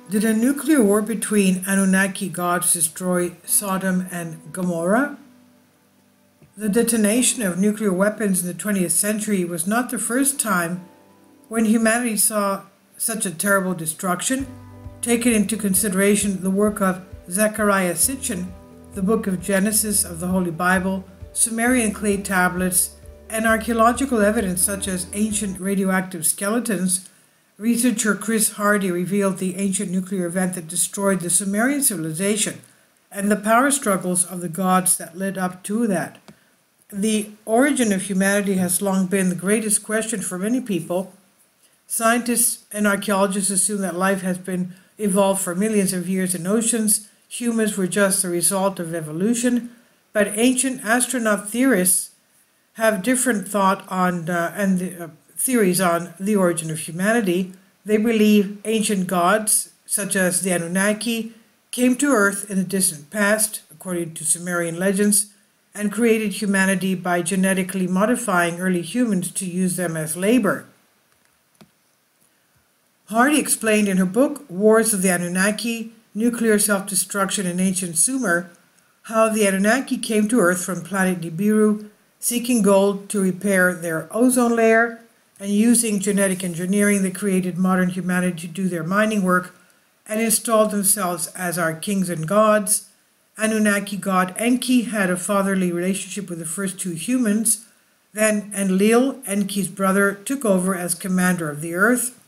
Did a nuclear war between Anunnaki gods destroy Sodom and Gomorrah? The detonation of nuclear weapons in the 20th century was not the first time when humanity saw such a terrible destruction. Taken into consideration the work of Zecharia Sitchin, the Book of Genesis of the Holy Bible, Sumerian clay tablets, and archaeological evidence such as ancient radioactive skeletons, researcher Chris Hardy revealed the ancient nuclear event that destroyed the Sumerian civilization and the power struggles of the gods that led up to that. The origin of humanity has long been the greatest question for many people. Scientists and archaeologists assume that life has been evolved for millions of years in oceans. Humans were just the result of evolution, but ancient astronaut theorists have different thought on theories on the origin of humanity. They believe ancient gods, such as the Anunnaki, came to Earth in the distant past, according to Sumerian legends, and created humanity by genetically modifying early humans to use them as labor. Hardy explained in her book, Wars of the Anunnaki, Nuclear Self-Destruction in Ancient Sumer, how the Anunnaki came to Earth from planet Nibiru, seeking gold to repair their ozone layer, and using genetic engineering they created modern humanity to do their mining work and installed themselves as our kings and gods. Anunnaki god Enki had a fatherly relationship with the first two humans. Then Enlil, Enki's brother, took over as commander of the earth,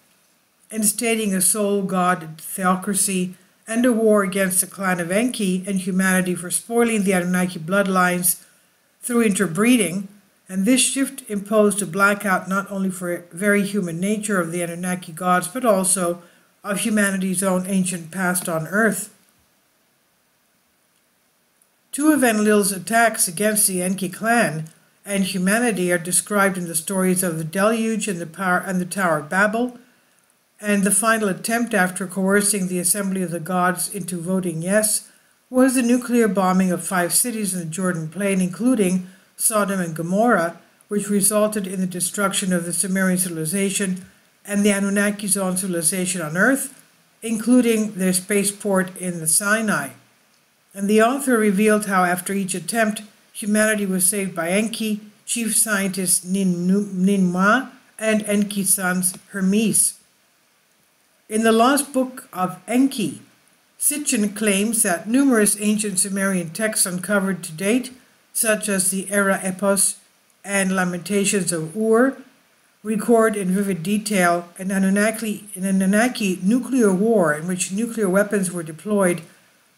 instating a sole god theocracy and a war against the clan of Enki and humanity for spoiling the Anunnaki bloodlines through interbreeding. And this shift imposed a blackout not only for very human nature of the Anunnaki gods, but also of humanity's own ancient past on Earth. Two of Enlil's attacks against the Enki clan and humanity are described in the stories of the Deluge and the Tower of Babel, and the final attempt after coercing the assembly of the gods into voting yes was the nuclear bombing of 5 cities in the Jordan Plain, including Sodom and Gomorrah, which resulted in the destruction of the Sumerian civilization and the Anunnaki's own civilization on Earth, including their spaceport in the Sinai. And the author revealed how after each attempt, humanity was saved by Enki, chief scientist Ninmah, and Enki's sons Hermes. In the Lost Book of Enki, Sitchin claims that numerous ancient Sumerian texts uncovered to date, such as the Era Epos and Lamentations of Ur, record in vivid detail an Anunnaki nuclear war in which nuclear weapons were deployed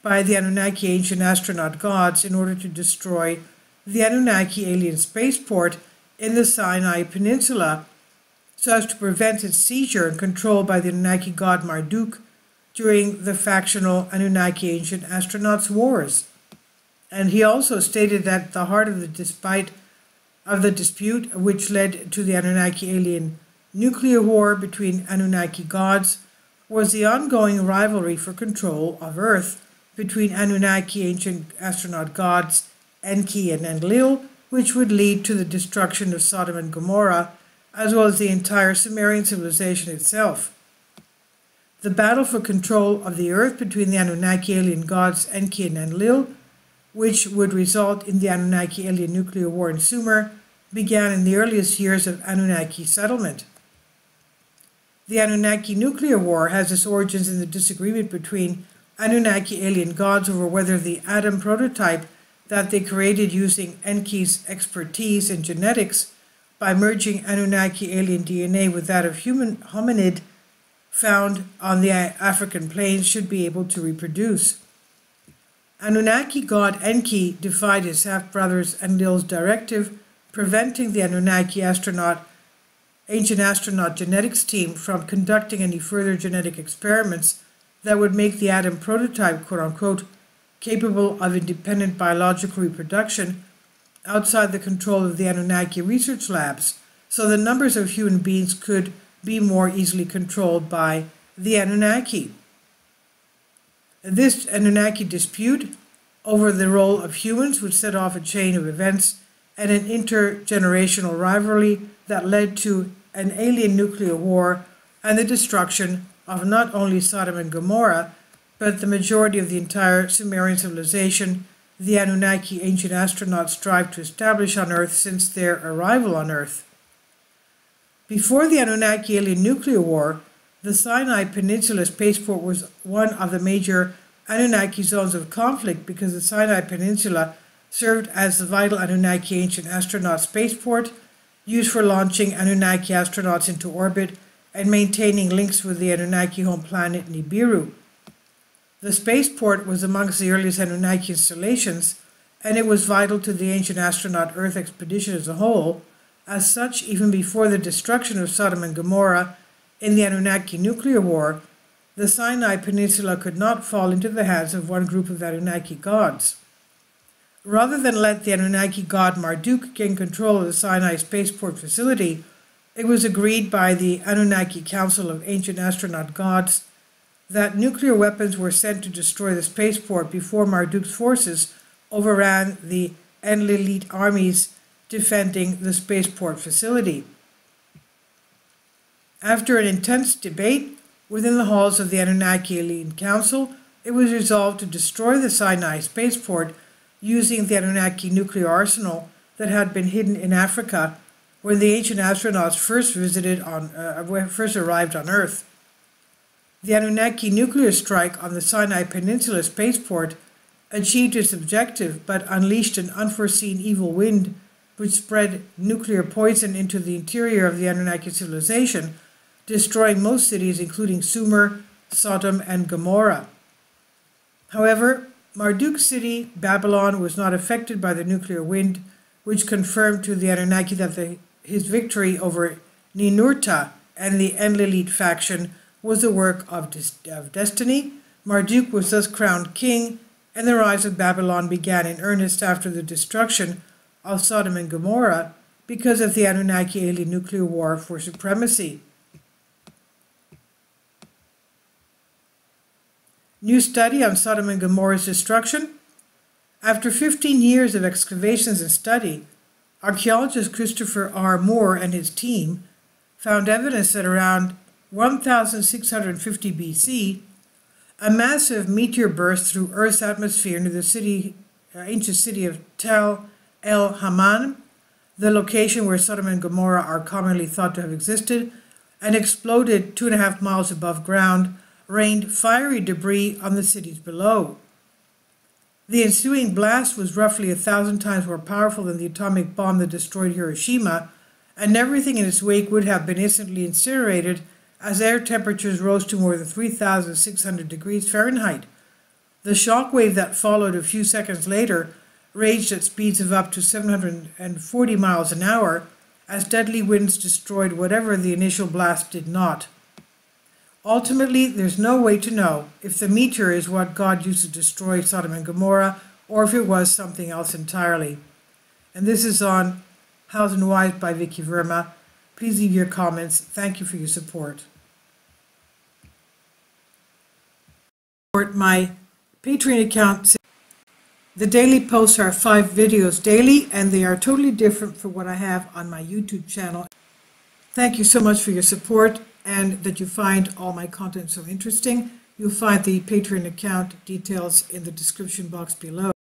by the Anunnaki ancient astronaut gods in order to destroy the Anunnaki alien spaceport in the Sinai Peninsula so as to prevent its seizure and control by the Anunnaki god Marduk during the factional Anunnaki ancient astronauts wars. And he also stated that the heart of the dispute which led to the Anunnaki alien nuclear war between Anunnaki gods was the ongoing rivalry for control of Earth between Anunnaki ancient astronaut gods Enki and Enlil, which would lead to the destruction of Sodom and Gomorrah, as well as the entire Sumerian civilization itself. The battle for control of the Earth between the Anunnaki alien gods Enki and Enlil, which would result in the Anunnaki alien nuclear war in Sumer, began in the earliest years of Anunnaki settlement. The Anunnaki nuclear war has its origins in the disagreement between Anunnaki alien gods over whether the Adam prototype that they created using Enki's expertise in genetics by merging Anunnaki alien DNA with that of human hominid found on the African plains should be able to reproduce. Anunnaki god Enki defied his half-brother's Enlil's directive, preventing the Anunnaki ancient astronaut genetics team from conducting any further genetic experiments that would make the Adam prototype, quote-unquote, capable of independent biological reproduction outside the control of the Anunnaki research labs, so the numbers of human beings could be more easily controlled by the Anunnaki. This Anunnaki dispute over the role of humans would set off a chain of events and an intergenerational rivalry that led to an alien nuclear war and the destruction of not only Sodom and Gomorrah, but the majority of the entire Sumerian civilization the Anunnaki ancient astronauts strive to establish on Earth since their arrival on Earth. Before the Anunnaki alien nuclear war, the Sinai Peninsula spaceport was one of the major Anunnaki zones of conflict because the Sinai Peninsula served as the vital Anunnaki ancient astronaut spaceport used for launching Anunnaki astronauts into orbit and maintaining links with the Anunnaki home planet Nibiru. The spaceport was amongst the earliest Anunnaki installations, and it was vital to the ancient astronaut Earth expedition as a whole. As such, even before the destruction of Sodom and Gomorrah in the Anunnaki nuclear war, the Sinai Peninsula could not fall into the hands of one group of Anunnaki gods. Rather than let the Anunnaki god Marduk gain control of the Sinai spaceport facility, it was agreed by the Anunnaki Council of Ancient Astronaut Gods that nuclear weapons were sent to destroy the spaceport before Marduk's forces overran the Enlilite armies defending the spaceport facility. After an intense debate within the halls of the Anunnaki Alien Council, it was resolved to destroy the Sinai spaceport using the Anunnaki nuclear arsenal that had been hidden in Africa when the ancient astronauts first arrived on Earth. The Anunnaki nuclear strike on the Sinai Peninsula spaceport achieved its objective but unleashed an unforeseen evil wind which spread nuclear poison into the interior of the Anunnaki civilization, destroying most cities including Sumer, Sodom, and Gomorrah. However, Marduk's city, Babylon, was not affected by the nuclear wind, which confirmed to the Anunnaki that his victory over Ninurta and the Enlilite faction was the work of destiny. Marduk was thus crowned king, and the rise of Babylon began in earnest after the destruction of Sodom and Gomorrah because of the Anunnaki alien nuclear war for supremacy. New study on Sodom and Gomorrah's destruction. After 15 years of excavations and study, archaeologist Christopher R. Moore and his team found evidence that around 1650 BC, a massive meteor burst through Earth's atmosphere near the ancient city of Tel El Hammam, the location where Sodom and Gomorrah are commonly thought to have existed, and exploded 2.5 miles above ground, rained fiery debris on the cities below. The ensuing blast was roughly 1,000 times more powerful than the atomic bomb that destroyed Hiroshima, and everything in its wake would have been instantly incinerated as air temperatures rose to more than 3,600 degrees Fahrenheit. The shock wave that followed a few seconds later raged at speeds of up to 740 miles an hour as deadly winds destroyed whatever the initial blast did not. Ultimately, there's no way to know if the meteor is what God used to destroy Sodom and Gomorrah or if it was something else entirely. And this is on House and Wives by Vicky Verma. Please leave your comments. Thank you for your support. My Patreon account. The daily posts are 5 videos daily, and they are totally different from what I have on my YouTube channel. Thank you so much for your support and that you find all my content so interesting. You'll find the Patreon account details in the description box below.